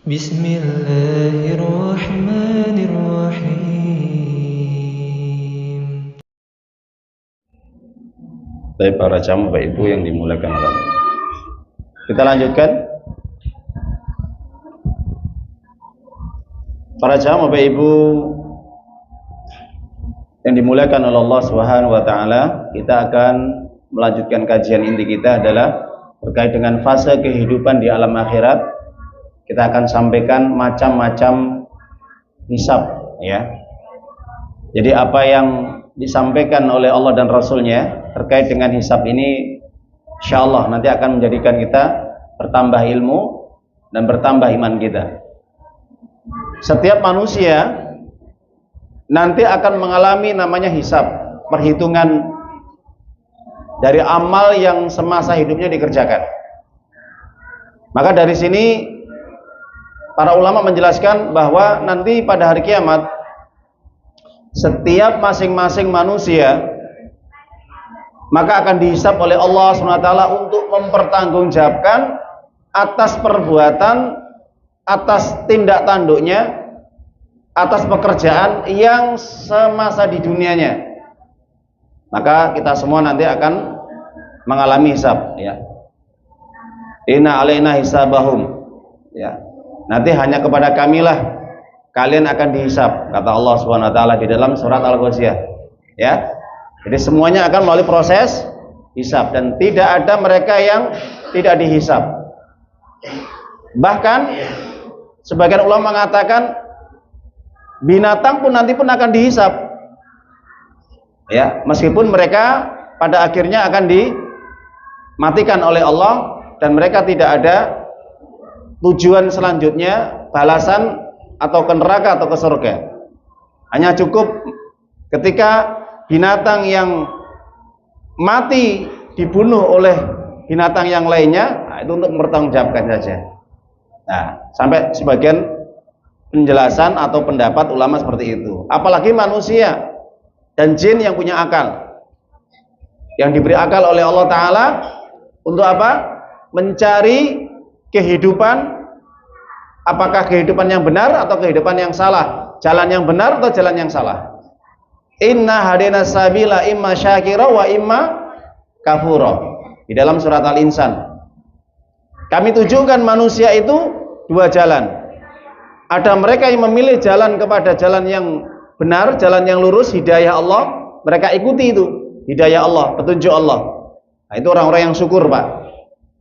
Bismillahirrahmanirrahim. Baik para jamaah Bapak Ibu yang dimuliakan Allah. Kita lanjutkan. Para jamaah Bapak Ibu yang dimuliakan oleh Allah Subhanahu wa taala, kita akan melanjutkan kajian inti kita adalah terkait dengan fase kehidupan di alam akhirat. Kita akan sampaikan macam-macam hisab, ya. Jadi apa yang disampaikan oleh Allah dan Rasulnya terkait dengan hisab ini, insyaallah nanti akan menjadikan kita bertambah ilmu dan bertambah iman kita. Setiap manusia nanti akan mengalami namanya hisab, perhitungan dari amal yang semasa hidupnya dikerjakan. Maka dari sini para ulama menjelaskan bahwa nanti pada hari kiamat setiap masing-masing manusia maka akan dihisab oleh Allah SWT untuk mempertanggungjawabkan atas perbuatan, atas tindak tanduknya, atas pekerjaan yang semasa di dunianya. Maka kita semua nanti akan mengalami hisab, ya. Inna alaina hisabahum, ya. Nanti hanya kepada kamilah kalian akan dihisab, kata Allah Subhanahu wa taala di dalam surat Al-Ghasyiyah, ya. Jadi semuanya akan melalui proses hisab dan tidak ada mereka yang tidak dihisab. Bahkan sebagian ulama mengatakan binatang pun nanti pun akan dihisab, ya, meskipun mereka pada akhirnya akan dimatikan oleh Allah dan mereka tidak ada tujuan selanjutnya, balasan atau ke neraka atau ke surga. Hanya cukup ketika binatang yang mati dibunuh oleh binatang yang lainnya, nah, itu untuk mempertanggungjawabkan saja. Nah, sampai sebagian penjelasan atau pendapat ulama seperti itu. Apalagi manusia dan jin yang punya akal, yang diberi akal oleh Allah Ta'ala untuk apa? Mencari kehidupan, apakah kehidupan yang benar atau kehidupan yang salah, jalan yang benar atau jalan yang salah. Inna hadina sabila imma syakira wa imma kafura, di dalam surat Al-Insan. Kami tunjukkan manusia itu dua jalan. Ada mereka yang memilih jalan kepada jalan yang benar, jalan yang lurus, hidayah Allah, mereka ikuti itu, hidayah Allah, petunjuk Allah. Nah, itu orang-orang yang syukur, Pak.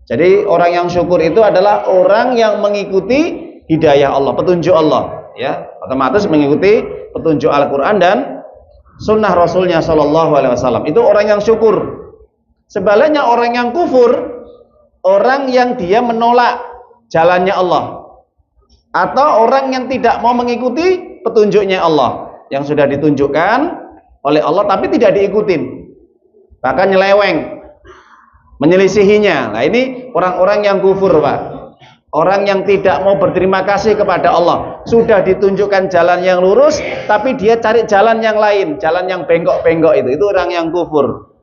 Jadi orang yang syukur itu adalah orang yang mengikuti hidayah Allah, petunjuk Allah, ya, otomatis mengikuti petunjuk Al-Quran dan sunnah Rasulnya Shallallahu Alaihi Wasallam. Itu orang yang syukur. Sebaliknya orang yang kufur, orang yang dia menolak jalannya Allah, atau orang yang tidak mau mengikuti petunjuknya Allah yang sudah ditunjukkan oleh Allah tapi tidak diikutin, bahkan nyeleweng, menyelisihinya. Nah, ini orang-orang yang kufur, Pak. Orang yang tidak mau berterima kasih kepada Allah. Sudah ditunjukkan jalan yang lurus tapi dia cari jalan yang lain, jalan yang bengkok-bengkok, itu orang yang kufur.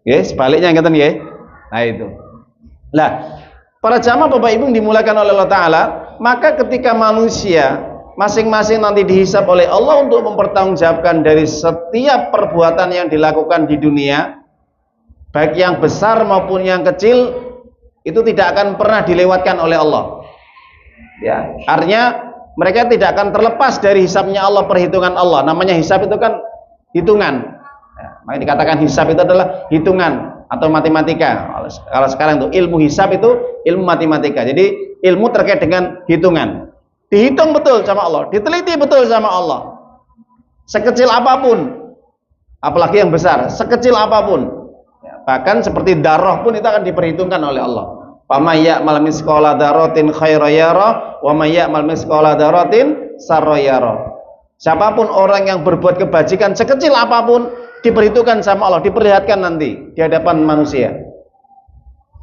Oke, sebaliknya ngeten nggih. Nah, itu. Nah, para jamaah Bapak Ibu dimulakan oleh Allah Ta'ala, maka ketika manusia masing-masing nanti dihisab oleh Allah untuk mempertanggungjawabkan dari setiap perbuatan yang dilakukan di dunia, baik yang besar maupun yang kecil, itu tidak akan pernah dilewatkan oleh Allah, ya. Artinya mereka tidak akan terlepas dari hisabnya Allah, perhitungan Allah. Namanya hisab itu kan hitungan, ya, makanya dikatakan hisab itu adalah hitungan atau matematika. Kalau sekarang itu ilmu hisab itu ilmu matematika. Jadi ilmu terkait dengan hitungan, dihitung betul sama Allah, diteliti betul sama Allah. Sekecil apapun, apalagi yang besar, sekecil apapun, ya, bahkan seperti darah pun itu akan diperhitungkan oleh Allah. Faman ya'mal mithqala dzarratin khairan yara wa may ya'mal mithqala dzarratin syarran yara. Siapapun orang yang berbuat kebajikan sekecil apapun diperhitungkan sama Allah, diperlihatkan nanti di hadapan manusia.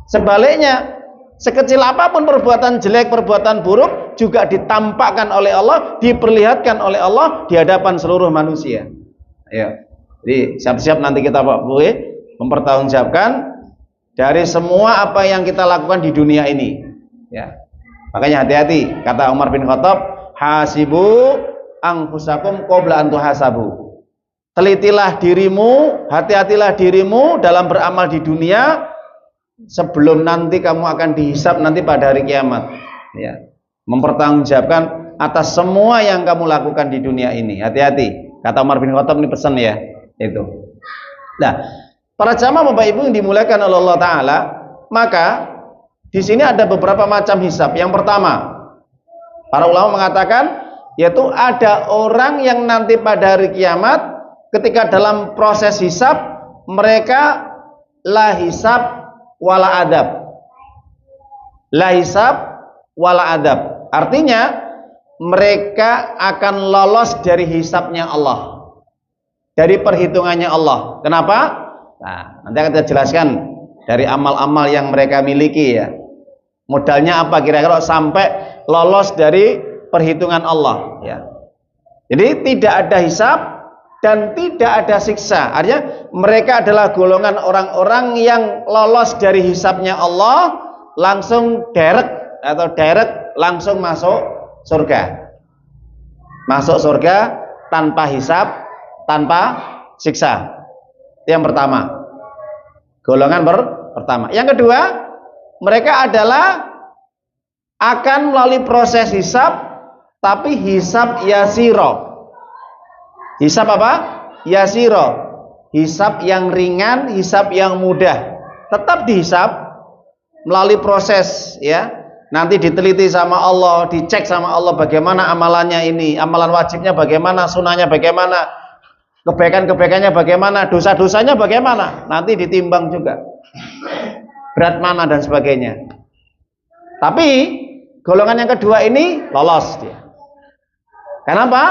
Sebaliknya, sekecil apapun perbuatan jelek, perbuatan buruk juga ditampakkan oleh Allah, diperlihatkan oleh Allah di hadapan seluruh manusia. Ya. Jadi siap-siap nanti kita boleh mempertanggungjawabkan dari semua apa yang kita lakukan di dunia ini, ya. Makanya hati-hati, kata Umar bin Khattab, hasibu anfusakum qabla an tuhasabu. Telitilah dirimu, hati-hatilah dirimu dalam beramal di dunia sebelum nanti kamu akan dihisab nanti pada hari kiamat. Ya. Mempertanggungjawabkan atas semua yang kamu lakukan di dunia ini. Hati-hati. Kata Umar bin Khattab, ini pesan ya. Itu. Nah, para jamaah Bapak Ibu yang dimuliakan oleh Allah Ta'ala, maka di sini ada beberapa macam hisab. Yang pertama, para ulama mengatakan, yaitu ada orang yang nanti pada hari kiamat, ketika dalam proses hisab, mereka la hisab wala adab. La hisab wala adab. Artinya, mereka akan lolos dari hisabnya Allah, dari perhitungannya Allah. Kenapa? Nah, nanti akan kita jelaskan dari amal-amal yang mereka miliki ya. Modalnya apa kira-kira sampai lolos dari perhitungan Allah ya. Jadi tidak ada hisab dan tidak ada siksa. Artinya mereka adalah golongan orang-orang yang lolos dari hisabnya Allah, langsung direct langsung masuk surga. Masuk surga tanpa hisab, tanpa siksa. Itu yang pertama. Golongan pertama. Yang kedua, mereka adalah akan melalui proses hisab, tapi hisab yasiro. Hisab apa? Yasiro. Hisab yang ringan, hisab yang mudah. Tetap dihisab melalui proses ya. Nanti diteliti sama Allah, dicek sama Allah bagaimana amalannya ini, amalan wajibnya bagaimana, sunahnya bagaimana, kebaikan-kebaikannya bagaimana, dosa-dosanya bagaimana. Nanti ditimbang juga. Berat mana dan sebagainya. Tapi golongan yang kedua ini lolos dia. Kenapa?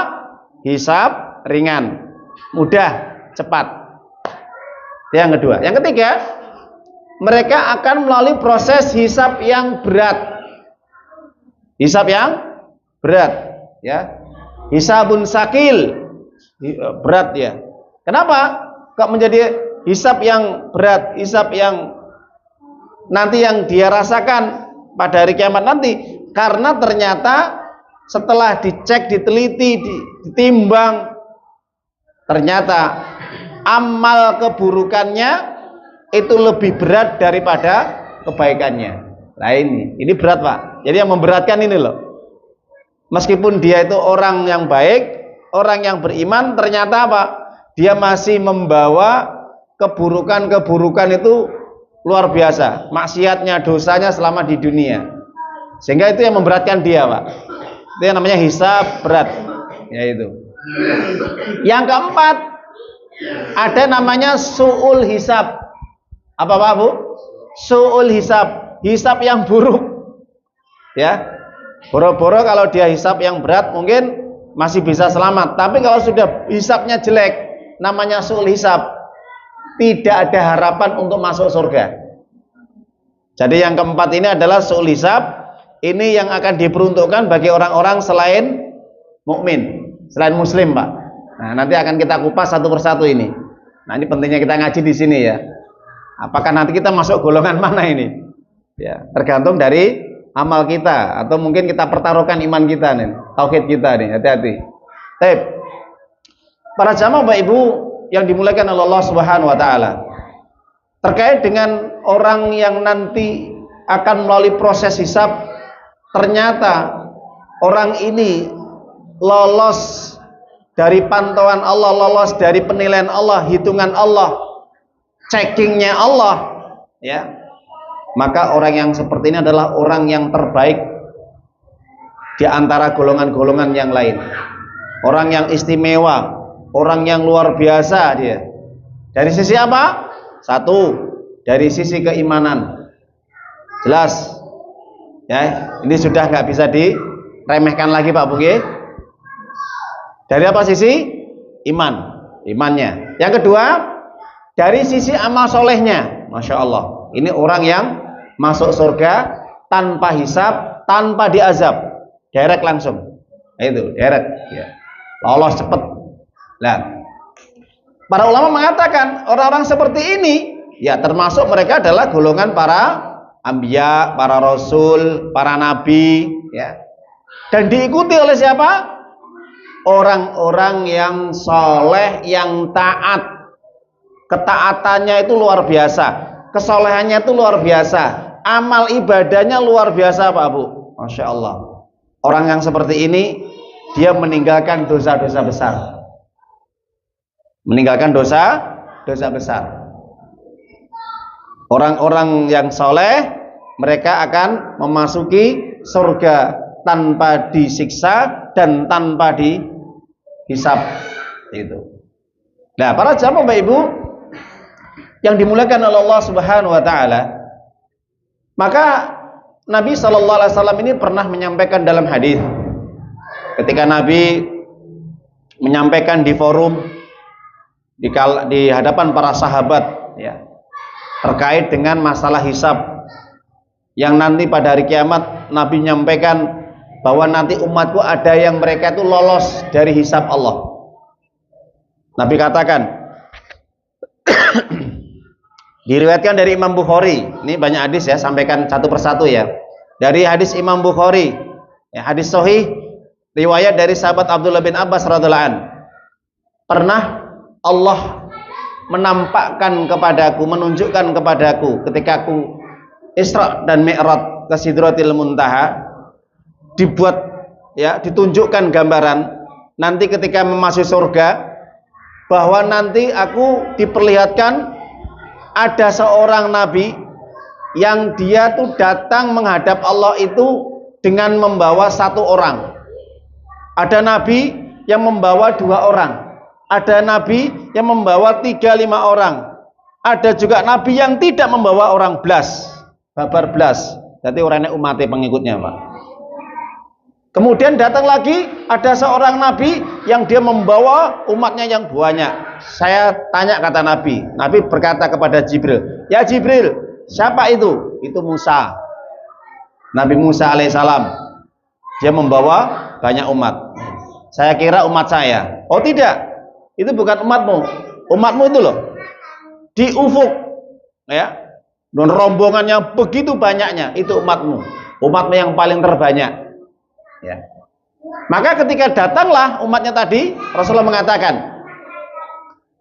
Hisab ringan, mudah, cepat. Yang kedua. Yang ketiga, mereka akan melalui proses hisab yang berat. Hisab yang berat, ya. Hisabun sakil, berat ya. Kenapa? Kok menjadi hisab yang berat, hisab yang nanti yang dia rasakan pada hari kiamat nanti? Karena ternyata setelah dicek, diteliti, ditimbang, ternyata amal keburukannya itu lebih berat daripada kebaikannya. Nah ini berat Pak. Jadi yang memberatkan ini loh. Meskipun dia itu orang yang baik, orang yang beriman, ternyata apa? Dia masih membawa keburukan-keburukan itu luar biasa. Maksiatnya, dosanya selama di dunia. Sehingga itu yang memberatkan dia Pak. Itu yang namanya hisab berat. Yaitu. Yang keempat, ada namanya su'ul hisab. Apa Pak Bu? Su'ul hisab. Hisab yang buruk ya. Boro-boro kalau dia hisab yang berat mungkin masih bisa selamat, tapi kalau sudah hisabnya jelek, namanya su'ul hisab, tidak ada harapan untuk masuk surga. Jadi yang keempat ini adalah su'ul hisab. Ini yang akan diperuntukkan bagi orang-orang selain mukmin, selain muslim Pak. Nah nanti akan kita kupas satu persatu ini. Nah ini pentingnya kita ngaji di sini ya. Apakah nanti kita masuk golongan mana ini? Ya, tergantung dari amal kita atau mungkin kita pertaruhkan iman kita nih, tauhid kita nih, hati-hati. Baik. Para jamaah Bapak Ibu yang dimuliakan oleh Allah Subhanahu wa taala. Terkait dengan orang yang nanti akan melalui proses hisab, ternyata orang ini lolos dari pantauan Allah, lolos dari penilaian Allah, hitungan Allah, checkingnya Allah, ya. Maka orang yang seperti ini adalah orang yang terbaik di antara golongan-golongan yang lain. Orang yang istimewa, orang yang luar biasa dia. Dari sisi apa? Satu, dari sisi keimanan. Jelas. Ya, ini sudah nggak bisa diremehkan lagi Pak Buki. Dari apa sisi? Iman, imannya. Yang kedua, dari sisi amal solehnya. Masya Allah. Ini orang yang masuk surga tanpa hisab, tanpa diazab, direct langsung. Itu direct ya. Lolos cepet. Nah, para ulama mengatakan orang-orang seperti ini ya termasuk mereka adalah golongan para anbiya, para rasul, para nabi, ya. Dan diikuti oleh siapa? Orang-orang yang soleh, yang taat. Ketaatannya itu luar biasa, kesolehannya itu luar biasa, amal ibadahnya luar biasa Pak Bu. Masya Allah. Orang yang seperti ini, dia meninggalkan dosa-dosa besar. Meninggalkan dosa besar. Orang-orang yang soleh, mereka akan memasuki surga tanpa disiksa dan tanpa dihisab. Itu. Nah, para jamaah Bapak Ibu yang dimuliakan oleh Allah Subhanahu wa taala, maka Nabi sallallahu alaihi wasallam ini pernah menyampaikan dalam hadis, ketika Nabi menyampaikan di forum di hadapan para sahabat, ya, terkait dengan masalah hisab, yang nanti pada hari kiamat Nabi menyampaikan bahwa nanti umatku ada yang mereka itu lolos dari hisab Allah. Nabi katakan, diriwayatkan dari Imam Bukhari, ini banyak hadis ya, sampaikan satu persatu ya. Dari hadis Imam Bukhari, ya, hadis sahih, riwayat dari sahabat Abdullah bin Abbas radhiyallahu anhu. Pernah Allah menampakkan kepadaku, menunjukkan kepadaku ketika aku Isra dan Mi'raj ke Sidratil Muntaha, dibuat ya, ditunjukkan gambaran nanti ketika memasuki surga, bahwa nanti aku diperlihatkan ada seorang nabi yang dia tuh datang menghadap Allah itu dengan membawa satu orang. Ada nabi yang membawa 2 orang, ada nabi yang membawa 3-5 orang, ada juga nabi yang tidak membawa orang blas, babar blas, jadi orangnya umatnya pengikutnya Pak. Kemudian datang lagi ada seorang nabi yang dia membawa umatnya yang banyak. Saya tanya, kata Nabi berkata kepada Jibril, ya Jibril, siapa itu? Itu Musa, Nabi Musa alaihissalam. Dia membawa banyak umat. Saya kira umat saya. Oh tidak, itu bukan umatmu. Umatmu itu loh di ufuk, ya, dan rombongannya begitu banyaknya, itu umatmu. Umatmu yang paling terbanyak. Ya. Maka ketika datanglah umatnya tadi, Rasulullah mengatakan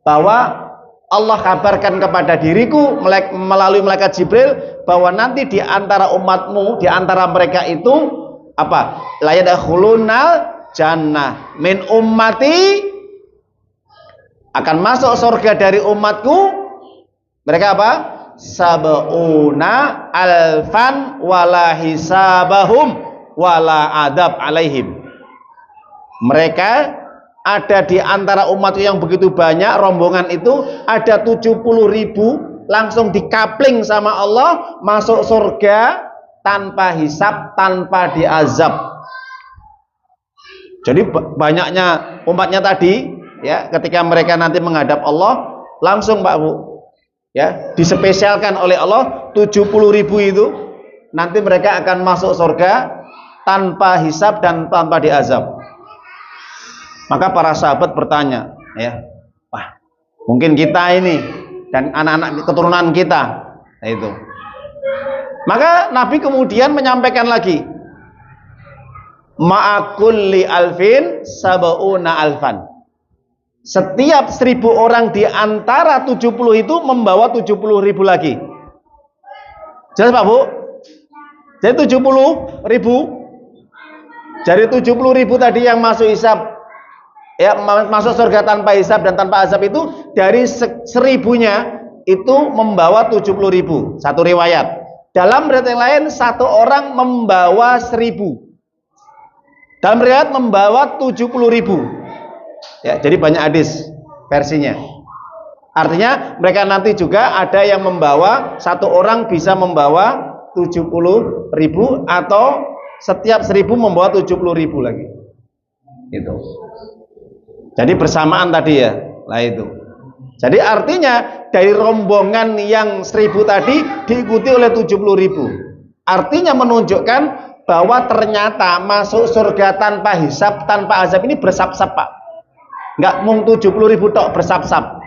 bahwa Allah kabarkan kepada diriku melalui malaikat Jibril bahwa nanti di antara umatmu, di antara mereka itu apa? La yadkhulunal jannah min ummati, akan masuk surga dari umatku mereka apa? Sab'una alfan wala hisabahum wala adab alaihim. Mereka ada di antara umat yang begitu banyak, rombongan itu ada 70.000 langsung dikapling sama Allah, masuk surga tanpa hisab, tanpa diazab. Jadi banyaknya umatnya tadi, ya, ketika mereka nanti menghadap Allah, langsung Pak Bu, ya, dispesialkan oleh Allah 70.000 itu nanti mereka akan masuk surga tanpa hisab dan tanpa diazab. Maka para sahabat bertanya, ya, wah, mungkin kita ini dan anak-anak keturunan kita, nah itu. Maka Nabi kemudian menyampaikan lagi, ma'akulli alfin sab'una alfan. Setiap 1.000 orang di antara 70 itu membawa 70.000 lagi. Jelas Pak Bu? Jadi 70.000. Dari 70.000 tadi yang masuk hisab, ya, masuk surga tanpa hisab dan tanpa azab itu, dari 1.000-nya itu membawa 70.000. Satu riwayat. Dalam riwayat yang lain, satu orang membawa 1.000. Dalam riwayat membawa 70.000. Ya, jadi banyak hadis versinya. Artinya mereka nanti juga ada yang membawa, satu orang bisa membawa 70.000 atau setiap 1.000 membawa 70.000 lagi. Itu. Jadi bersamaan tadi ya, lah itu. Jadi artinya dari rombongan yang 1.000 tadi diikuti oleh 70.000. Artinya menunjukkan bahwa ternyata masuk surga tanpa hisab, tanpa azab ini bersap-sap Pak. Enggak mung 70.000 tok, bersap-sap.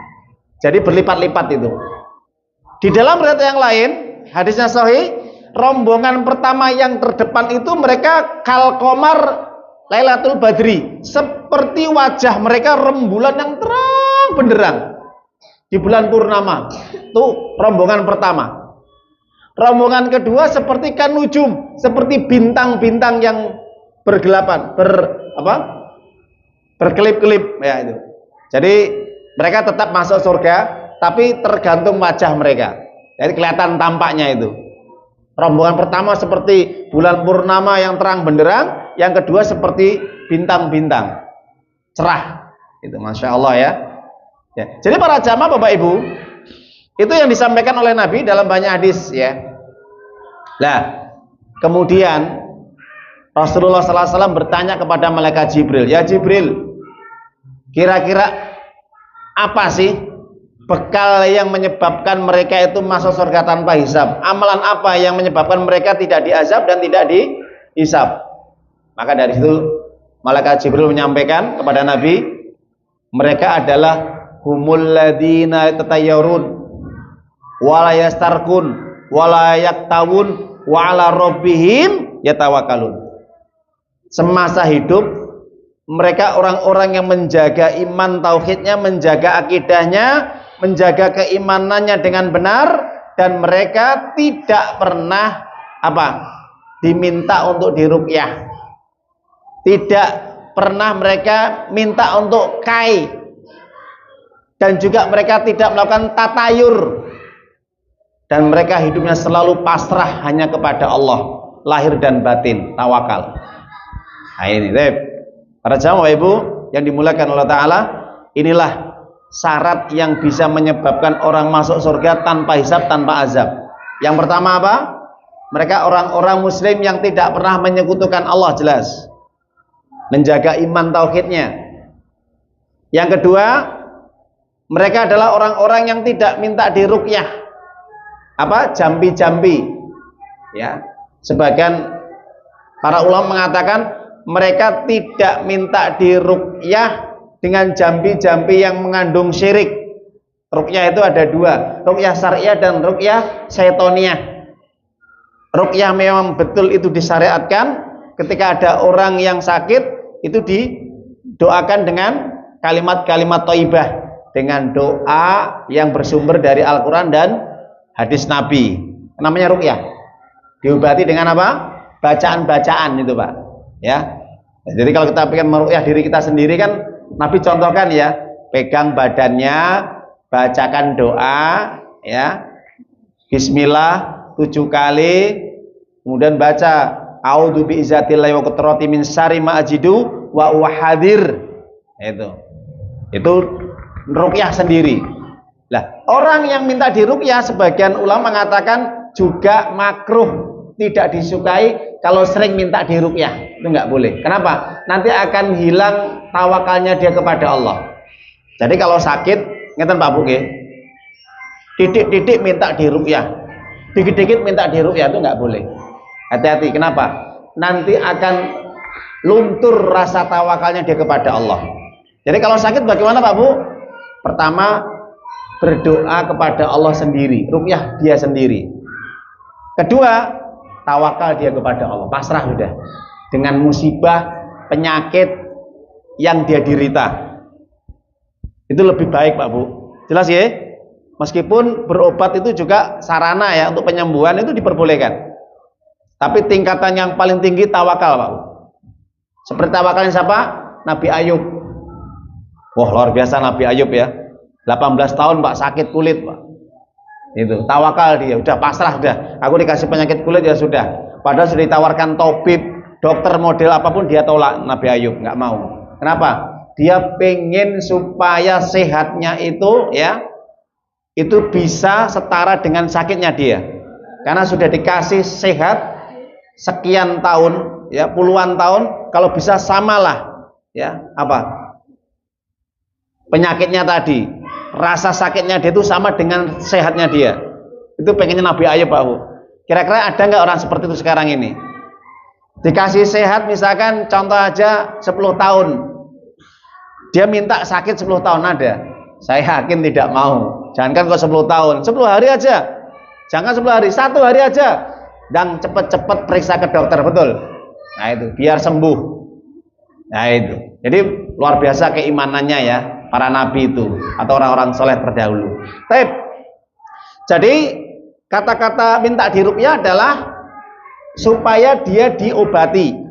Jadi berlipat-lipat itu. Di dalam riwayat yang lain, hadisnya sahih, rombongan pertama yang terdepan itu mereka kal qamar Lailatul Badri, seperti wajah mereka rembulan yang terang benderang di bulan purnama. Itu rombongan pertama. Rombongan kedua seperti kanujum, seperti bintang-bintang yang bergelapan, berkelip-kelip ya itu. Jadi mereka tetap masuk surga, tapi tergantung wajah mereka. Jadi kelihatan tampaknya itu. Rombongan pertama seperti bulan purnama yang terang benderang, yang kedua seperti bintang-bintang cerah. Itu masya Allah ya. Jadi para jamaah Bapak Ibu, itu yang disampaikan oleh Nabi dalam banyak hadis ya. Nah, kemudian Rasulullah SAW bertanya kepada malaikat Jibril, ya Jibril, kira-kira apa sih bekal yang menyebabkan mereka itu masuk surga tanpa hisab? Amalan apa yang menyebabkan mereka tidak diazab dan tidak dihisab? Maka dari situ malaikat Jibril menyampaikan kepada Nabi, mereka adalah humul ladina tatayyarun wala yastarkun wala yaktawun wa ala rabbihim yatawakkalun. Semasa hidup mereka orang-orang yang menjaga iman tauhidnya, menjaga akidahnya, menjaga keimanannya dengan benar, dan mereka tidak pernah diminta untuk diruqyah. Tidak pernah mereka minta untuk kai, dan juga mereka tidak melakukan tatayur, dan mereka hidupnya selalu pasrah hanya kepada Allah, lahir dan batin, tawakal. Nah ini para jamaah Ibu yang dimuliakan Allah Ta'ala, inilah syarat yang bisa menyebabkan orang masuk surga tanpa hisab, tanpa azab. Yang pertama apa? Mereka orang-orang muslim yang tidak pernah menyekutukan Allah, jelas, menjaga iman tauhidnya. Yang kedua, mereka adalah orang-orang yang tidak minta diruqyah, jambi-jambi ya. Sebagian para ulama mengatakan mereka tidak minta diruqyah dengan jambi-jambi yang mengandung syirik. Ruqyah itu ada dua, ruqyah syariah dan ruqyah syaitoniyah. Ruqyah memang betul itu disyariatkan ketika ada orang yang sakit, itu didoakan dengan kalimat-kalimat thayyibah, dengan doa yang bersumber dari Al-Quran dan hadis Nabi. Namanya ruqyah. Diobati dengan apa? Bacaan-bacaan itu Pak ya. Jadi kalau kita pengen meruqyah diri kita sendiri kan, Nabi contohkan ya, pegang badannya, bacakan doa ya, bismillah 7 kali, kemudian baca a'udzu bi'izzatillahi wa qudrati min syarri ma ajidu wa uhadir. Itu ruqyah sendiri. Lah, orang yang minta diruqyah sebagian ulama mengatakan juga makruh, tidak disukai kalau sering minta diruqyah. Itu nggak boleh. Kenapa? Nanti akan hilang tawakalnya dia kepada Allah. Jadi kalau sakit, ngeten Pak Bu nggih, titik-titik minta diruqyah, dikit-dikit minta diruqyah, itu nggak boleh. Hati-hati. Kenapa? Nanti akan luntur rasa tawakalnya dia kepada Allah. Jadi kalau sakit bagaimana Pak Bu? Pertama, berdoa kepada Allah sendiri, ruqyah dia sendiri. Kedua, tawakal dia kepada Allah, pasrah sudah dengan musibah, penyakit yang dia derita. Itu lebih baik Pak Bu. Jelas ya? Meskipun berobat itu juga sarana ya untuk penyembuhan, itu diperbolehkan. Tapi tingkatan yang paling tinggi tawakal Pak Bu. Seperti tawakalnya siapa? Nabi Ayub. Wah, luar biasa Nabi Ayub ya. 18 tahun Pak sakit kulit Pak. Itu tawakal dia, udah pasrah sudah. Aku dikasih penyakit kulit ya sudah. Padahal sudah ditawarkan tabib, dokter model apapun dia tolak. Nabi Ayub nggak mau. Kenapa? Dia pengen supaya sehatnya itu ya, itu bisa setara dengan sakitnya dia. Karena sudah dikasih sehat sekian tahun, ya puluhan tahun, kalau bisa samalah ya penyakitnya tadi, rasa sakitnya dia itu sama dengan sehatnya dia. Itu pengennya Nabi Ayub Pak Bu. Kira-kira ada nggak orang seperti itu sekarang ini? Dikasih sehat misalkan contoh aja 10 tahun, dia minta sakit 10 tahun, ada? Saya yakin tidak mau. Jangankan kok 10 tahun, 10 hari aja. Jangan 10 hari, 1 hari aja. dan cepet-cepet periksa ke dokter, betul? Nah itu biar sembuh. Nah itu. Jadi luar biasa keimanannya ya para nabi itu atau orang-orang soleh terdahulu. Baik. Jadi kata-kata minta diruqyah adalah supaya dia diobati.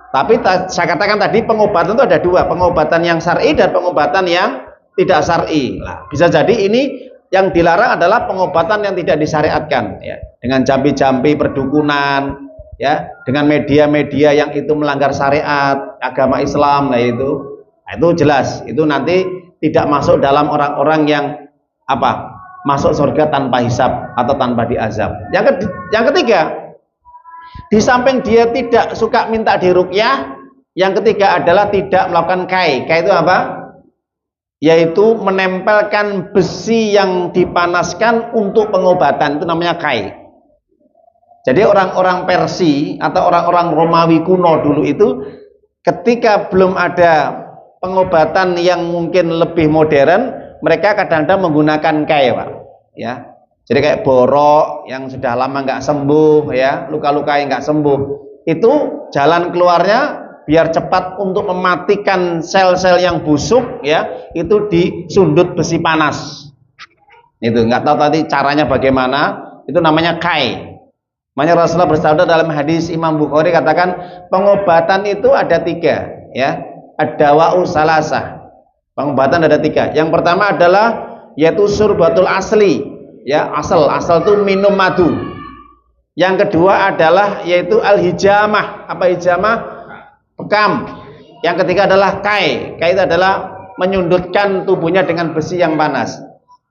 Tapi saya katakan tadi pengobatan itu ada dua, pengobatan yang syar'i dan pengobatan yang tidak syar'i. Nah, bisa jadi ini yang dilarang adalah pengobatan yang tidak disyariatkan, ya, dengan jampi-jampi perdukunan, ya, dengan media-media yang itu melanggar syariat agama Islam, nah itu jelas, itu nanti tidak masuk dalam orang-orang yang apa, masuk surga tanpa hisab atau tanpa diazab. Yang ketiga, di samping dia tidak suka minta diruqyah, yang ketiga adalah tidak melakukan kai. Kai itu apa? Yaitu menempelkan besi yang dipanaskan untuk pengobatan, itu namanya kai. Jadi orang-orang Persia atau orang-orang Romawi kuno dulu itu ketika belum ada pengobatan yang mungkin lebih modern, mereka kadang-kadang menggunakan kai, Pak. Ya. Jadi kayak borok yang sudah lama nggak sembuh, ya, luka-luka yang nggak sembuh, itu jalan keluarnya biar cepat untuk mematikan sel-sel yang busuk, ya, itu disundut besi panas. Itu nggak tahu tadi caranya bagaimana, itu namanya kai. Makanya Rasulullah bersabda dalam hadis Imam Bukhari katakan pengobatan itu ada tiga, ya, ad-dawa'u salasah. Pengobatan ada tiga. Yang pertama adalah yaitu surbatul asli, ya, asal itu minum madu. Yang kedua adalah yaitu al-hijamah. Apa hijamah? Bekam. Yang ketiga adalah kai. Kai itu adalah menyundutkan tubuhnya dengan besi yang panas.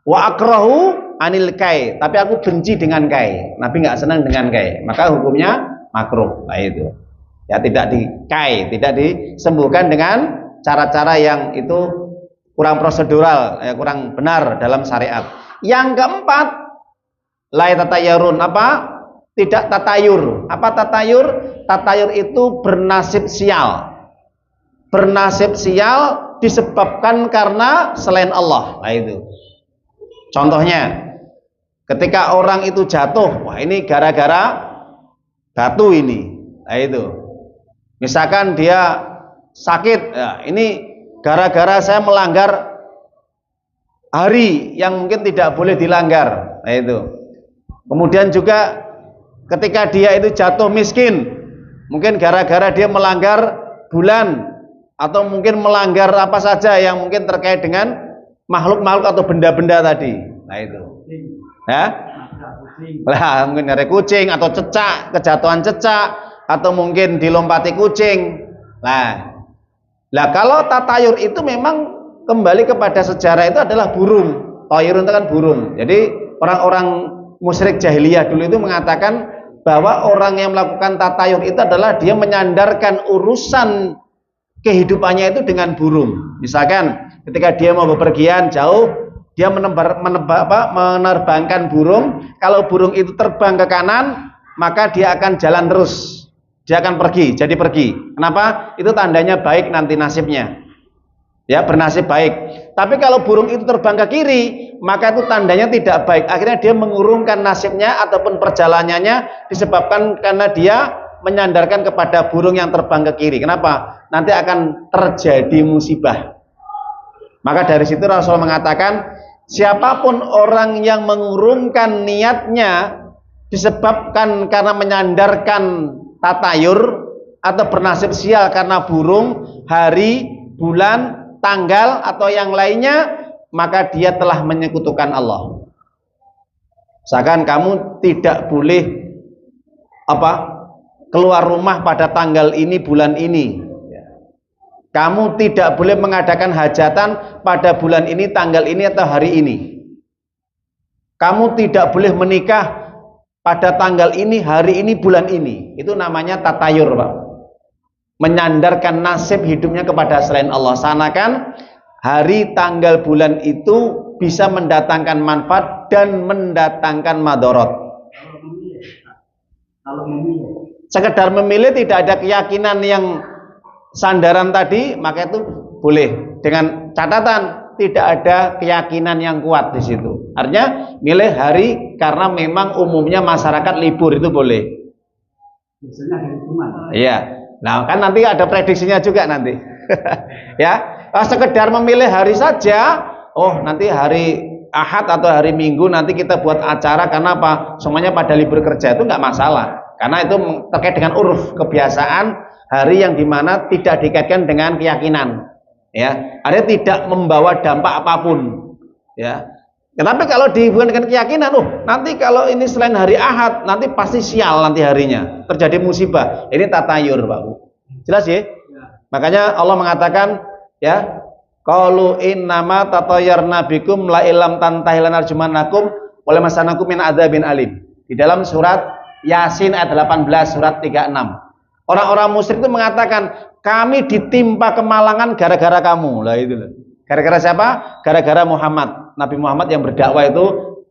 Wa akrahu anil kai. Tapi aku benci dengan kai. Nabi nggak senang dengan kai. Maka hukumnya makruh. Nah itu. Ya, tidak dikai, tidak disembuhkan dengan cara-cara yang itu kurang prosedural, ya, kurang benar dalam syariat. Yang keempat, la tatayurun, apa? Tidak tatayur. Apa tatayur? Tatayur itu bernasib sial. Bernasib sial disebabkan karena selain Allah. Nah itu. Contohnya, ketika orang itu jatuh, wah ini gara-gara batu ini. Nah itu. Misalkan dia sakit, ya, ini gara-gara saya melanggar hari yang mungkin tidak boleh dilanggar. Nah itu. Kemudian juga ketika dia itu jatuh miskin, mungkin gara-gara dia melanggar bulan atau mungkin melanggar apa saja yang mungkin terkait dengan makhluk-makhluk atau benda-benda tadi. Nah itu. Ya. Lah mungkin dari kucing atau cecak, kejatuhan cecak atau mungkin dilompati kucing. Nah kalau tatayur itu memang kembali kepada sejarah itu adalah burung. Tayurun itu kan burung. Jadi orang-orang musyrik jahiliyah dulu itu mengatakan bahwa orang yang melakukan tatayur itu adalah dia menyandarkan urusan kehidupannya itu dengan burung. Misalkan ketika dia mau bepergian jauh, dia menerbangkan burung. Kalau burung itu terbang ke kanan, maka dia akan jalan terus. Dia akan pergi, jadi pergi. Kenapa? Itu tandanya baik nanti nasibnya. Ya, bernasib baik. Tapi kalau burung itu terbang ke kiri, maka itu tandanya tidak baik. Akhirnya dia mengurungkan nasibnya ataupun perjalanannya disebabkan karena dia menyandarkan kepada burung yang terbang ke kiri. Kenapa? Nanti akan terjadi musibah. Maka dari situ Rasul mengatakan, siapapun orang yang mengurungkan niatnya disebabkan karena menyandarkan tatayur atau bernasib sial karena burung, hari, bulan, tanggal atau yang lainnya, maka dia telah menyekutukan Allah. Misalkan kamu tidak boleh keluar rumah pada tanggal ini, bulan ini. Kamu tidak boleh mengadakan hajatan pada bulan ini, tanggal ini atau hari ini. Kamu tidak boleh menikah pada tanggal ini, hari ini, bulan ini. Itu namanya tatayur, Pak. Menyandarkan nasib hidupnya kepada selain Allah. Sanakan hari, tanggal, bulan itu bisa mendatangkan manfaat dan mendatangkan madorot. Sekedar memilih tidak ada keyakinan yang sandaran tadi, maka itu boleh dengan catatan tidak ada keyakinan yang kuat di situ. Artinya milih hari karena memang umumnya masyarakat libur itu boleh. Biasanya hari Jumat. Iya. Nah, kan nanti ada prediksinya juga nanti. Ya, sekedar memilih hari saja. Oh, nanti hari Ahad atau hari Minggu nanti kita buat acara karena apa? Semuanya pada libur kerja, itu nggak masalah. Karena itu terkait dengan uruf, kebiasaan hari yang dimana tidak dikaitkan dengan keyakinan. Ya, artinya tidak membawa dampak apapun. Ya. Tetapi kalau dihubungkan dengan keyakinan, nanti kalau ini selain hari Ahad, nanti pasti sial nanti harinya, terjadi musibah. Ini tatayur, Pak Bu. Jelas ya? Makanya Allah mengatakan, ya, qalu innama tatayyarna bikum la illam tantahilan arjumanakum wa lamasanakum min adzabin alim. Di dalam surat Yasin ayat 18, surat 36. Orang-orang musyrik itu mengatakan, kami ditimpa kemalangan gara-gara kamu. Lah itu loh. Gara-gara siapa? Gara-gara Muhammad. Nabi Muhammad yang berdakwah itu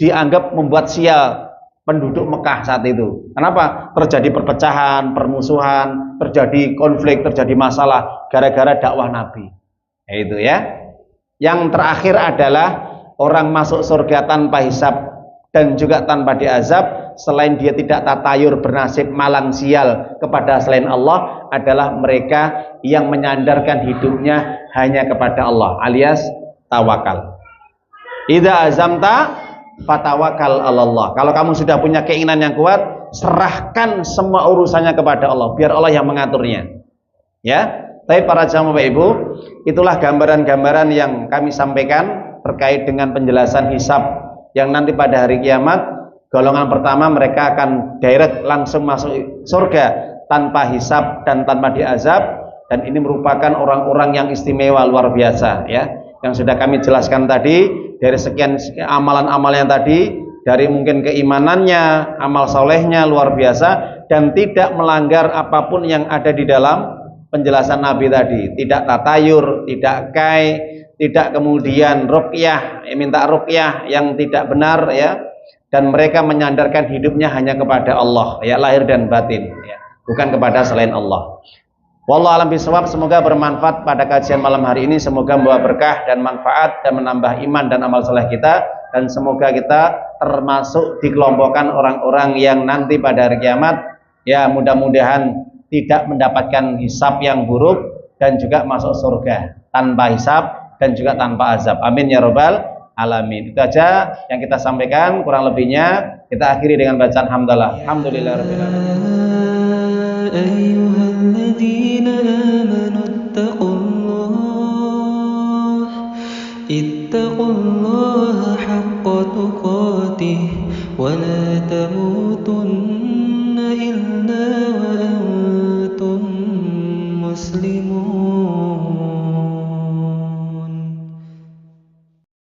dianggap membuat sial penduduk Mekah saat itu. Kenapa? Terjadi perpecahan, permusuhan, terjadi konflik, terjadi masalah gara-gara dakwah Nabi. Itu ya. Yang terakhir adalah orang masuk surga tanpa hisab dan juga tanpa diazab, selain dia tidak tatayur bernasib malang sial kepada selain Allah, adalah mereka yang menyandarkan hidupnya hanya kepada Allah, alias tawakal. Idza azamta fatawakal 'alallah. Kalau kamu sudah punya keinginan yang kuat, serahkan semua urusannya kepada Allah, biar Allah yang mengaturnya. Ya. Tapi para jamaah Bapak Ibu, itulah gambaran-gambaran yang kami sampaikan terkait dengan penjelasan hisab yang nanti pada hari kiamat. Golongan pertama mereka akan direct langsung masuk surga tanpa hisab dan tanpa diazab, dan ini merupakan orang-orang yang istimewa luar biasa ya. Yang sudah kami jelaskan tadi, dari sekian amalan-amalan yang tadi, dari mungkin keimanannya, amal solehnya luar biasa, dan tidak melanggar apapun yang ada di dalam penjelasan Nabi tadi. Tidak tatayur, tidak kai, tidak kemudian ruqyah, minta ruqyah yang tidak benar ya. Dan mereka menyandarkan hidupnya hanya kepada Allah ya, lahir dan batin ya, bukan kepada selain Allah. Wallahu a'lam bishawab. Semoga bermanfaat pada kajian malam hari ini, semoga membawa berkah dan manfaat dan menambah iman dan amal soleh kita, dan semoga kita termasuk dikelompokkan orang-orang yang nanti pada hari kiamat ya, mudah-mudahan tidak mendapatkan hisab yang buruk dan juga masuk surga tanpa hisab dan juga tanpa azab. Amin ya rabbal alamin. Itu aja yang kita sampaikan, kurang lebihnya kita akhiri dengan bacaan hamdalah. Alhamdulillahirabbil alamin. Ayyuhalladzina amanu ittaqullaha haqqa tuqatih wa la tamutunna illa wa antum muslimun.